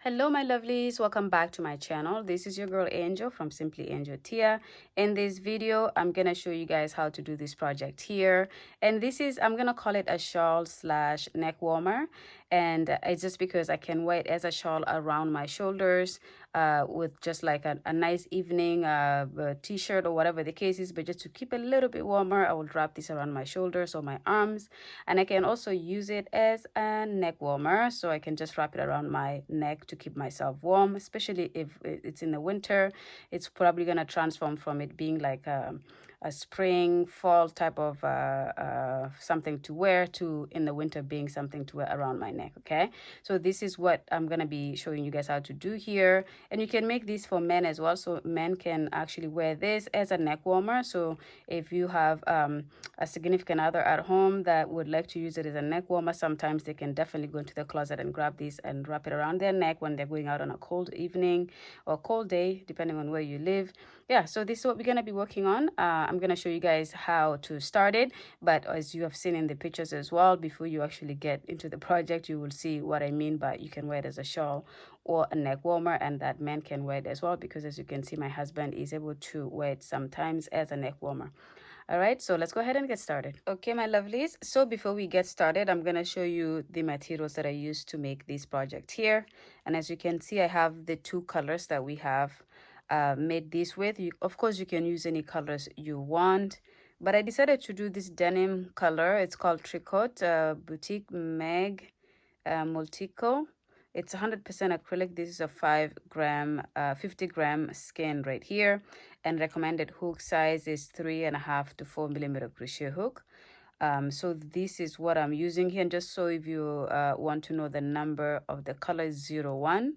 Hello my lovelies, welcome back to my channel. This is your girl Angel from Simply Angel Tia. In this video I'm gonna show you guys how to do this project here, and this is, I'm gonna call it a shawl slash neck warmer, and it's just because I can wear it as a shawl around my shoulders with just like a nice evening t-shirt or whatever the case is. But just to keep it a little bit warmer, I will wrap this around my shoulders or my arms, and I can also use it as a neck warmer, so I can just wrap it around my neck to keep myself warm, especially if it's in the winter. It's probably going to transform from it being like a spring fall type of something to wear to in the winter being something to wear around my neck. Okay, so this is what I'm going to be showing you guys how to do here, and you can make this for men as well, so men can actually wear this as a neck warmer. So if you have a significant other at home that would like to use it as a neck warmer, sometimes they can definitely go into the closet and grab this and wrap it around their neck when they're going out on a cold evening or cold day, depending on where you live. Yeah, so this is what we're going to be working on. I'm going to show you guys how to start it, but as you have seen in the pictures as well, before you actually get into the project, you will see what I mean by you can wear it as a shawl or a neck warmer, and that men can wear it as well, because as you can see, my husband is able to wear it sometimes as a neck warmer. All right, so let's go ahead and get started. Okay, my lovelies, so before we get started, I'm going to show you the materials that I used to make this project here. And as you can see, I have the two colors that we have made this with. Of course, you can use any colors you want, but I decided to do this denim color. It's called Tricot Boutique Meg Multico. It's 100% acrylic. This is a 50 gram skein right here, and recommended hook size is 3.5 to 4 millimeter crochet hook. So this is what I'm using here, and just so if you want to know the number of the color is 01.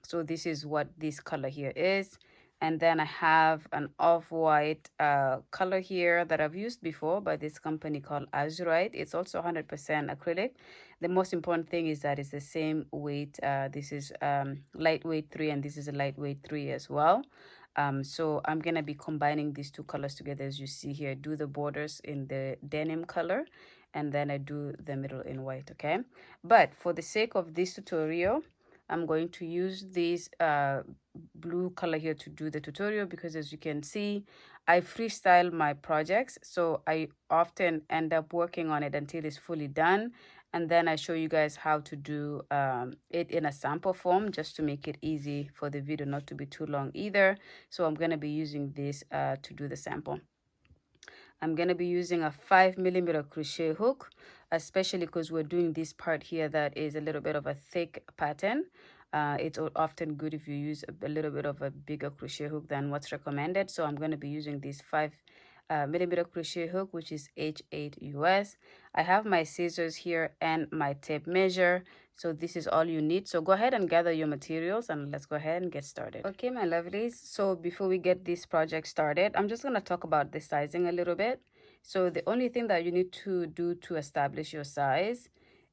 So this is what this color here is. And then I have an off-white color here that I've used before by this company called Azurite. It's also 100% acrylic. The most important thing is that it's the same weight. This is lightweight 3, and this is a lightweight 3 as well. So I'm going to be combining these two colors together. As you see here, do the borders in the denim color, and then I do the middle in white, okay? But for the sake of this tutorial, I'm going to use this blue color here to do the tutorial, because as you can see, I freestyle my projects, so I often end up working on it until it's fully done, and then I show you guys how to do it in a sample form, just to make it easy for the video not to be too long either. So I'm going to be using this to do the sample. I'm going to be using a 5 millimeter crochet hook, especially because we're doing this part here that is a little bit of a thick pattern. It's often good if you use a little bit of a bigger crochet hook than what's recommended. So I'm going to be using this 5 millimeter crochet hook, which is H8 US. I have my scissors here and my tape measure. So this is all you need. So go ahead and gather your materials, and let's go ahead and get started. Okay, my lovelies. So before we get this project started, I'm just going to talk about the sizing a little bit. So the only thing that you need to do to establish your size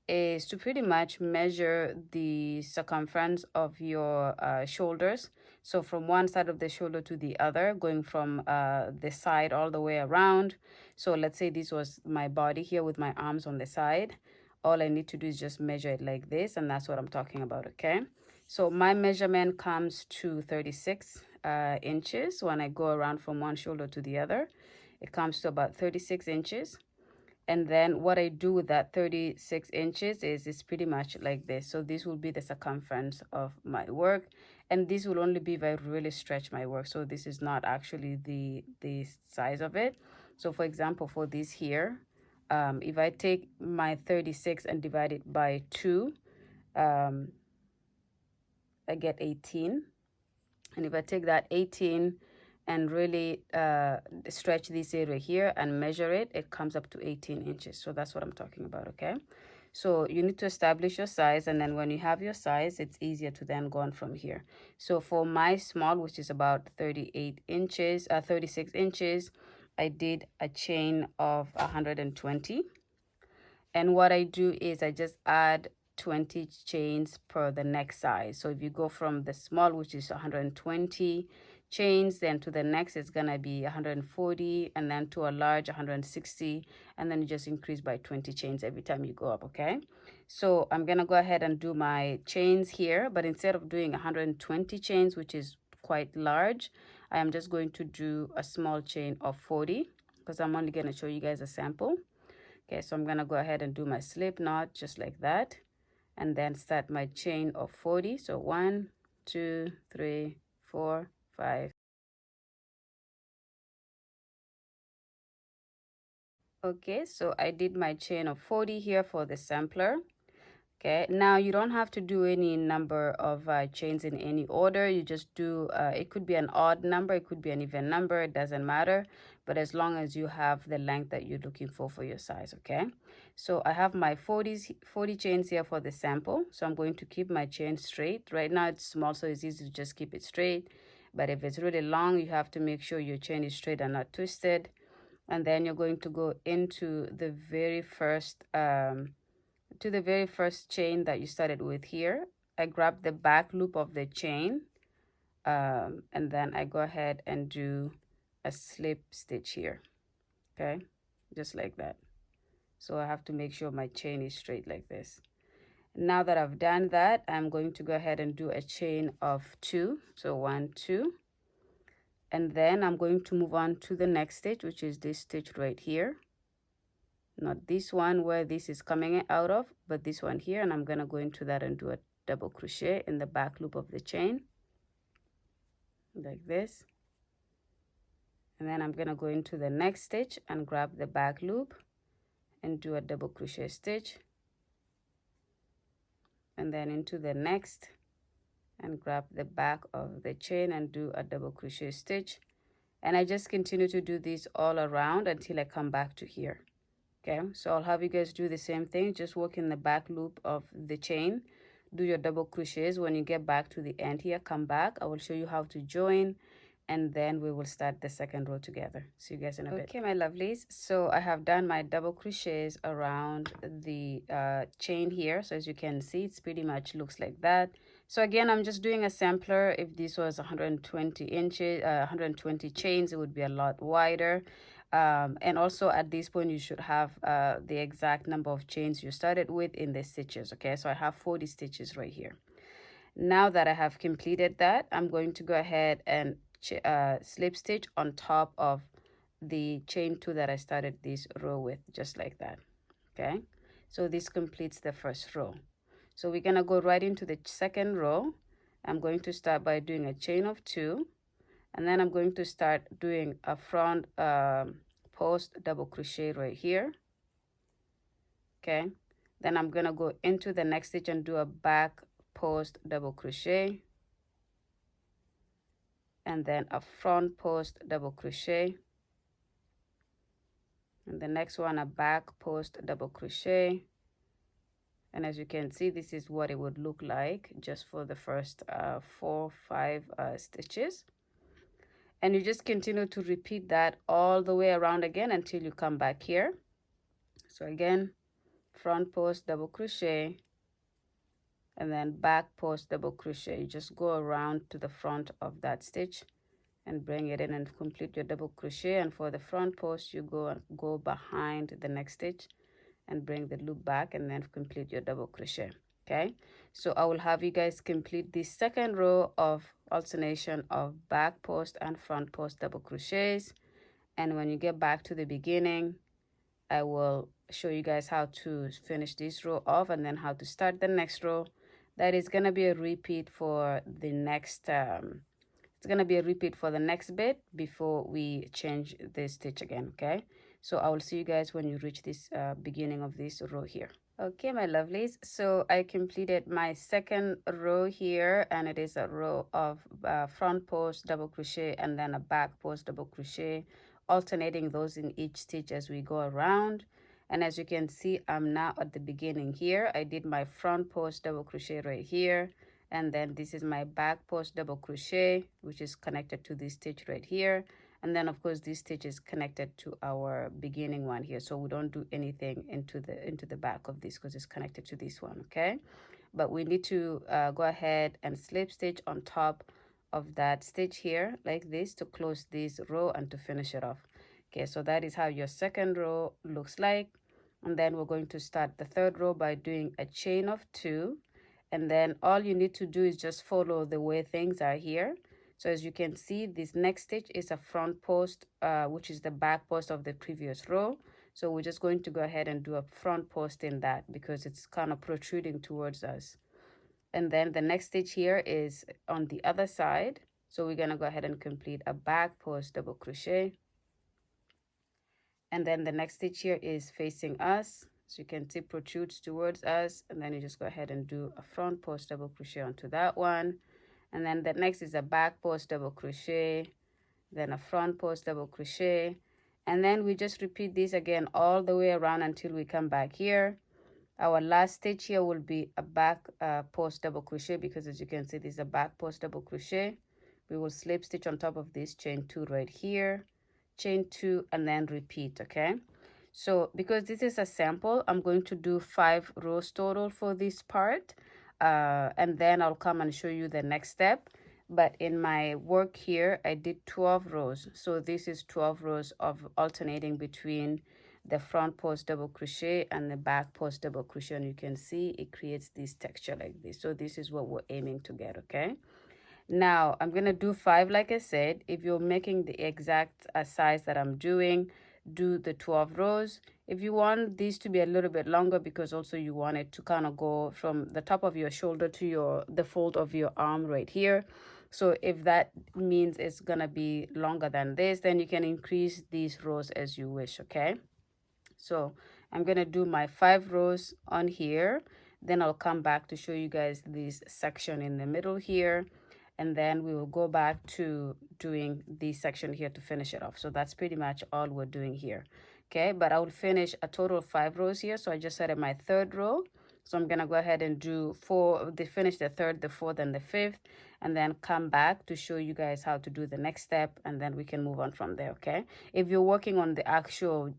is to pretty much measure the circumference of your shoulders. So from one side of the shoulder to the other, going from the side all the way around. So let's say this was my body here with my arms on the side. All I need to do is just measure it like this, and that's what I'm talking about, okay? So my measurement comes to 36 inches when I go around from one shoulder to the other. It comes to about 36 inches. And then what I do with that 36 inches is pretty much like this. So this will be the circumference of my work. And this will only be if I really stretch my work. So this is not actually the size of it. So for example, for this here, if I take my 36 and divide it by 2, I get 18. And if I take that 18 and really stretch this area here and measure it, it comes up to 18 inches. So that's what I'm talking about, okay? So you need to establish your size, and then when you have your size, it's easier to then go on from here. So for my small, which is about 36 inches, I did a chain of 120. And what I do is I just add 20 chains per the next size. So if you go from the small, which is 120, chains, then to the next it's gonna be 140, and then to a large 160, and then you just increase by 20 chains every time you go up. Okay, so I'm gonna go ahead and do my chains here, but instead of doing 120 chains, which is quite large, I am just going to do a small chain of 40 because I'm only gonna show you guys a sample. Okay, so I'm gonna go ahead and do my slip knot just like that, and then start my chain of 40. So 1, 2, 3, 4, 5. Okay, so I did my chain of 40 here for the sampler. Okay, now you don't have to do any number of chains in any order. You just do, it could be an odd number, it could be an even number, it doesn't matter. But as long as you have the length that you're looking for your size, okay? So I have my 40 chains here for the sample. So I'm going to keep my chain straight. Right now it's small, so it's easy to just keep it straight. But if it's really long, you have to make sure your chain is straight and not twisted. And then you're going to go into the very first chain that you started with here. I grab the back loop of the chain, and then I go ahead and do a slip stitch here. Okay, just like that. So I have to make sure my chain is straight like this. Now that I've done that, I'm going to go ahead and do a chain of 2. So 1, 2, and then I'm going to move on to the next stitch, which is this stitch right here. Not this one where this is coming out of, but this one here, and I'm gonna go into that and do a double crochet in the back loop of the chain like this. And then I'm gonna go into the next stitch and grab the back loop and do a double crochet stitch, and then into the next and grab the back of the chain and do a double crochet stitch. And I just continue to do this all around until I come back to here. Okay, so I'll have you guys do the same thing. Just work in the back loop of the chain, do your double crochets. When you get back to the end here, come back. I will show you how to join, and then we will start the second row together. See you guys in a bit. Okay, my lovelies, so I have done my double crochets around the chain here. So as you can see, it's pretty much looks like that. So again, I'm just doing a sampler. If this was 120 inches, 120 chains, it would be a lot wider. And also at this point, you should have the exact number of chains you started with in the stitches. Okay, so I have 40 stitches right here. Now that I have completed that, I'm going to go ahead and slip stitch on top of the chain 2 that I started this row with, just like that. Okay, so this completes the first row. So we're gonna go right into the second row. I'm going to start by doing a chain of 2, and then I'm going to start doing a front post double crochet right here. Okay, then I'm gonna go into the next stitch and do a back post double crochet, and then a front post double crochet, and the next one a back post double crochet. And as you can see, this is what it would look like just for the first 4, 5 stitches. And you just continue to repeat that all the way around again until you come back here. So again, front post double crochet, and then back post double crochet. You just go around to the front of that stitch and bring it in and complete your double crochet. And for the front post, you go behind the next stitch and bring the loop back and then complete your double crochet. Okay, so I will have you guys complete the second row of alternation of back post and front post double crochets. And when you get back to the beginning, I will show you guys how to finish this row off and then how to start the next row. That is going to be a repeat for the next it's going to be a repeat for the next bit before we change the stitch again. Okay, so I will see you guys when you reach this beginning of this row here. Okay, my lovelies, so I completed my second row here, and it is a row of front post double crochet and then a back post double crochet, alternating those in each stitch as we go around. And as you can see, I'm now at the beginning here. I did my front post double crochet right here, and then this is my back post double crochet, which is connected to this stitch right here. And then of course this stitch is connected to our beginning one here, so we don't do anything into the back of this because it's connected to this one. Okay, but we need to go ahead and slip stitch on top of that stitch here like this to close this row and to finish it off. Okay, so that is how your second row looks like. And then we're going to start the third row by doing a chain of 2, and then all you need to do is just follow the way things are here. So as you can see, this next stitch is a front post, which is the back post of the previous row. So we're just going to go ahead and do a front post in that because it's kind of protruding towards us. And then the next stitch here is on the other side. So we're going to go ahead and complete a back post double crochet. And then the next stitch here is facing us. So you can see protrudes towards us, and then you just go ahead and do a front post double crochet onto that one. And then the next is a back post double crochet, then a front post double crochet. And then we just repeat this again all the way around until we come back here. Our last stitch here will be a back post double crochet, because as you can see, this is a back post double crochet. We will slip stitch on top of this, chain 2 right here, chain 2, and then repeat. Okay, so because this is a sample, I'm going to do 5 rows total for this part, and then I'll come and show you the next step. But in my work here, I did 12 rows, so this is 12 rows of alternating between the front post double crochet and the back post double crochet, and you can see it creates this texture like this. So this is what we're aiming to get. Okay, now I'm gonna do 5 like I said. If you're making the exact size that I'm doing, do the 12 rows. If you want these to be a little bit longer, because also you want it to kind of go from the top of your shoulder to the fold of your arm right here, so if that means it's gonna be longer than this, then you can increase these rows as you wish. Okay, so I'm gonna do my 5 rows on here, then I'll come back to show you guys this section in the middle here, and then we will go back to doing this section here to finish it off. So that's pretty much all we're doing here. Okay, but I will finish a total of 5 rows here. So I just started my 3rd row, so I'm gonna go ahead and do finish the 3rd, the 4th, and the 5th, and then come back to show you guys how to do the next step, and then we can move on from there. Okay, if you're working on the actual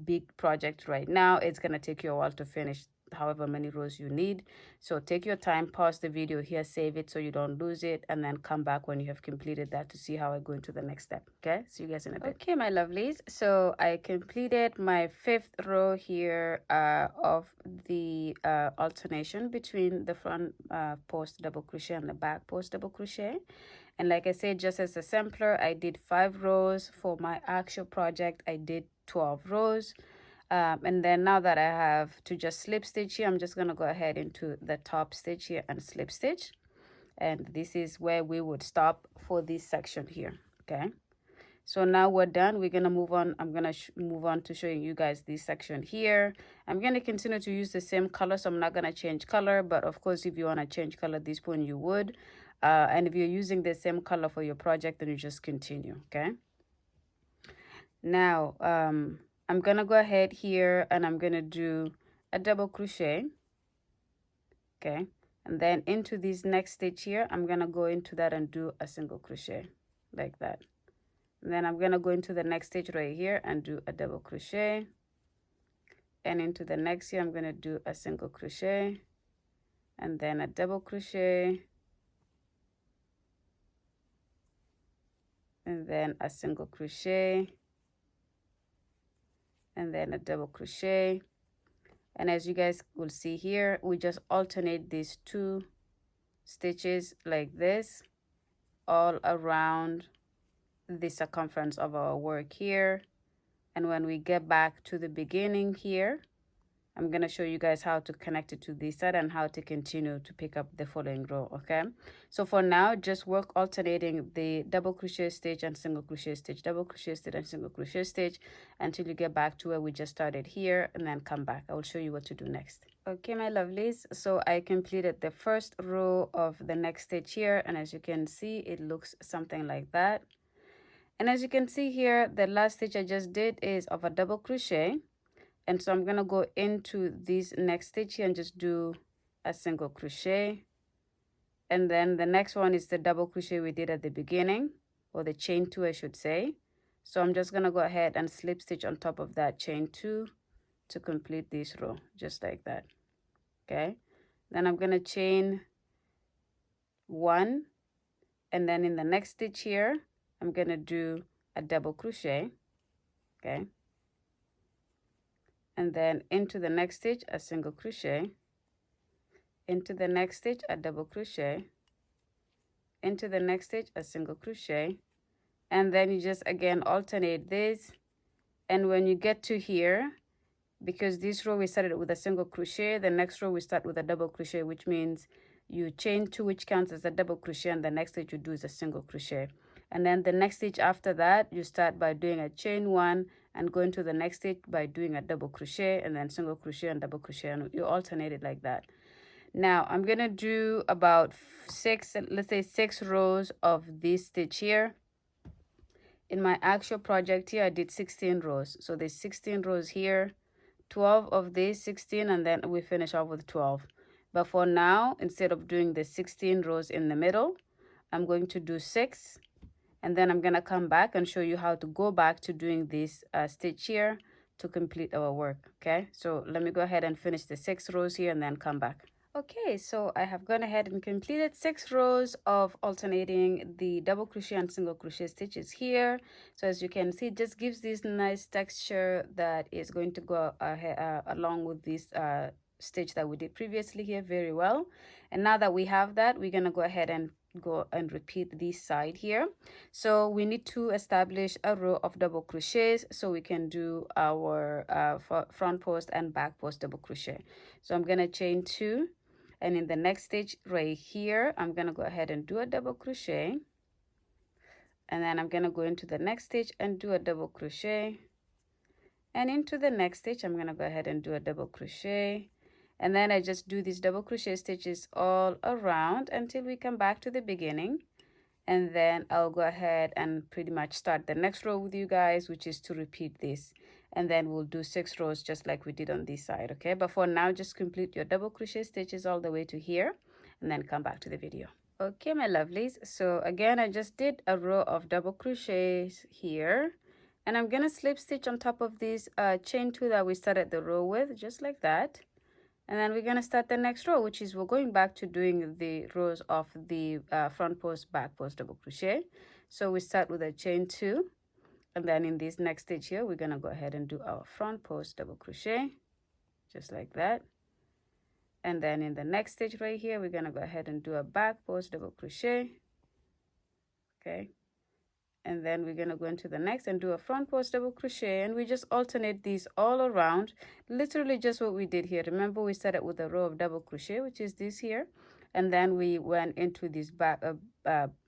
big project right now, it's gonna take you a while to finish however many rows you need. So take your time, pause the video here, save it so you don't lose it, and then come back when you have completed that to see how I go into the next step. Okay, see you guys in a bit. Okay, my lovelies, so I completed my 5th row here of the alternation between the front post double crochet and the back post double crochet. And like I said, just as a sampler, I did 5 rows. For my actual project, I did 12 rows. And then now that I have to just slip stitch here, I'm just going to go ahead into the top stitch here and slip stitch. And this is where we would stop for this section here. Okay, so now we're done. We're going to move on. I'm going to move on to showing you guys this section here. I'm going to continue to use the same color, so I'm not going to change color. But of course, if you want to change color at this point, you would. And if you're using the same color for your project, then you just continue. Okay, now I'm gonna go ahead here and I'm gonna do a double crochet. Okay, and then into this next stitch here, I'm gonna go into that and do a single crochet like that. And then I'm gonna go into the next stitch right here and do a double crochet, and into the next here I'm gonna do a single crochet and then a double crochet and then a single crochet and then a double crochet. And as you guys will see here, we just alternate these 2 stitches like this all around the circumference of our work here. And when we get back to the beginning here, I'm going to show you guys how to connect it to this side and how to continue to pick up the following row. Okay, so for now, just work alternating the double crochet stitch and single crochet stitch, double crochet stitch and single crochet stitch until you get back to where we just started here, and then come back. I will show you what to do next. Okay, my lovelies, so I completed the 1st row of the next stitch here, and as you can see, it looks something like that. And as you can see here, the last stitch I just did is of a double crochet. And so I'm going to go into this next stitch here and just do a single crochet. And then the next one is the double crochet we did at the beginning, or the chain 2, I should say. So I'm just going to go ahead and slip stitch on top of that chain 2 to complete this row, just like that. Okay, then I'm going to chain 1 and then in the next stitch here I'm gonna do a double crochet, okay, and then into the next stitch a single crochet, into the next stitch a double crochet, into the next stitch a single crochet, and then you just again alternate this. And when you get to here, because this row we started with a single crochet, the next row we start with a double crochet, which means you chain 2, which counts as a double crochet, and the next stitch you do is a single crochet. And then the next stitch after that, you start by doing a chain 1 and going to the next stitch by doing a double crochet and then single crochet and double crochet, and you alternate it like that. Now I'm gonna do about 6, let's say 6 rows of this stitch here. In my actual project here I did 16 rows, so there's 16 rows here, 12 of these 16, and then we finish off with 12. But for now, instead of doing the 16 rows in the middle, I'm going to do 6, and then I'm gonna come back and show you how to go back to doing this stitch here to complete our work. Okay, so let me go ahead and finish the 6 rows here and then come back. Okay, so I have gone ahead and completed 6 rows of alternating the double crochet and single crochet stitches here. So as you can see, it just gives this nice texture that is going to go along with this stitch that we did previously here very well. And now that we have that, we're going to go ahead and go and repeat this side here. So we need to establish a row of double crochets so we can do our front post and back post double crochet. So I'm going to chain 2. And in the next stitch right here, I'm going to go ahead and do a double crochet. And then I'm going to go into the next stitch and do a double crochet. And into the next stitch, I'm going to go ahead and do a double crochet. And then I just do these double crochet stitches all around until we come back to the beginning. And then I'll go ahead and pretty much start the next row with you guys, which is to repeat this. And then we'll do 6 rows just like we did on this side, okay? But for now, just complete your double crochet stitches all the way to here and then come back to the video. Okay, my lovelies, so again I just did a row of double crochets here, and I'm gonna slip stitch on top of this chain 2 that we started the row with, just like that. And then we're gonna start the next row, which is we're going back to doing the rows of the front post, back post double crochet. So we start with a chain 2. And then in this next stitch here, we're gonna go ahead and do our front post double crochet, just like that. And then in the next stitch right here, we're gonna go ahead and do a back post double crochet, okay. And then we're gonna go into the next and do a front post double crochet, and we just alternate these all around, literally just what we did here. Remember, we started with a row of double crochet, which is this here, and then we went into this back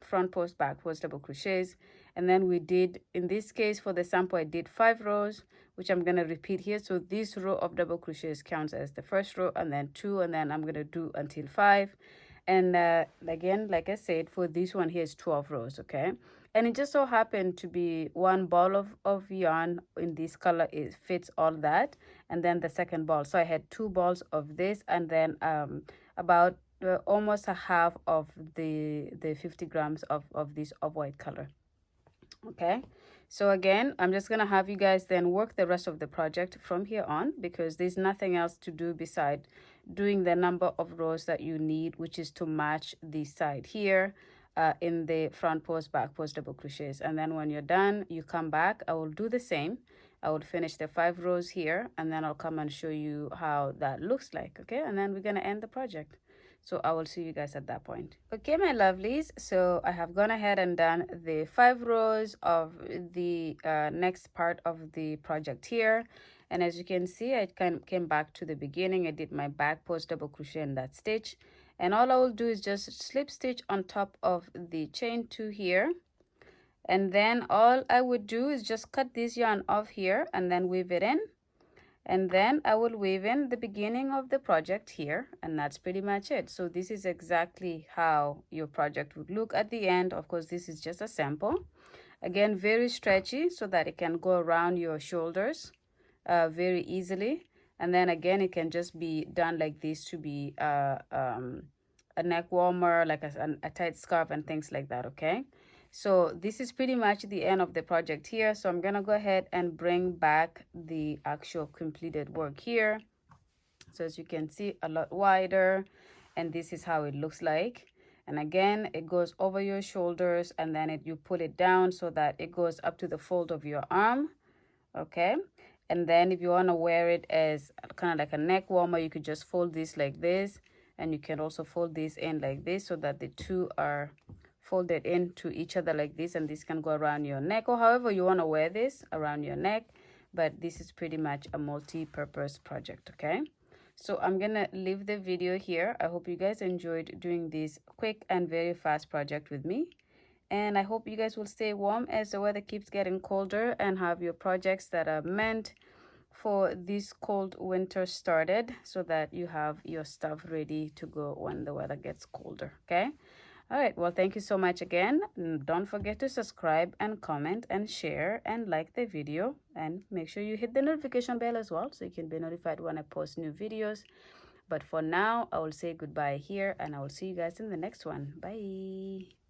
front post, back post double crochets. And then we did, in this case for the sample, I did 5 rows, which I'm going to repeat here. So this row of double crochets counts as the first row, and then 2, and then I'm going to do until 5. And again, like I said, for this one here is 12 rows, okay? And it just so happened to be one ball of yarn in this color. It fits all that, and then the second ball. So I had 2 balls of this, and then about almost a half of the 50 grams of this off-white color. Okay, so again, I'm just gonna have you guys then work the rest of the project from here on, because there's nothing else to do beside doing the number of rows that you need, which is to match this side here in the front post, back post double crochets. And then when you're done, you come back. I will do the same. I will finish the 5 rows here, and then I'll come and show you how that looks like. Okay, and then we're gonna end the project. So I will see you guys at that point. Okay, my lovelies, so I have gone ahead and done the 5 rows of the next part of the project here. And as you can see, I came back to the beginning. I did my back post double crochet in that stitch. And all I will do is just slip stitch on top of the chain 2 here. And then all I would do is just cut this yarn off here and then weave it in. And then I will weave in the beginning of the project here, and that's pretty much it. So this is exactly how your project would look at the end. Of course, this is just a sample. Again, very stretchy so that it can go around your shoulders very easily. And then again, it can just be done like this to be a neck warmer, like a tight scarf and things like that, okay? So this is pretty much the end of the project here. So I'm gonna go ahead and bring back the actual completed work here. So as you can see, a lot wider, and this is how it looks like. And again, it goes over your shoulders, and then you pull it down so that it goes up to the fold of your arm. Okay, and then if you want to wear it as kind of like a neck warmer, you could just fold this like this, and you can also fold this in like this so that the two are folded into each other like this, and this can go around your neck or however you want to wear this around your neck. But this is pretty much a multi-purpose project. Okay, so I'm gonna leave the video here. I hope you guys enjoyed doing this quick and very fast project with me, and I hope you guys will stay warm as the weather keeps getting colder and have your projects that are meant for this cold winter started, so that you have your stuff ready to go when the weather gets colder. Okay, all right, well, thank you so much again. Don't forget to subscribe and comment and share and like the video, and make sure you hit the notification bell as well so you can be notified when I post new videos. But for now, I will say goodbye here, and I will see you guys in the next one. Bye.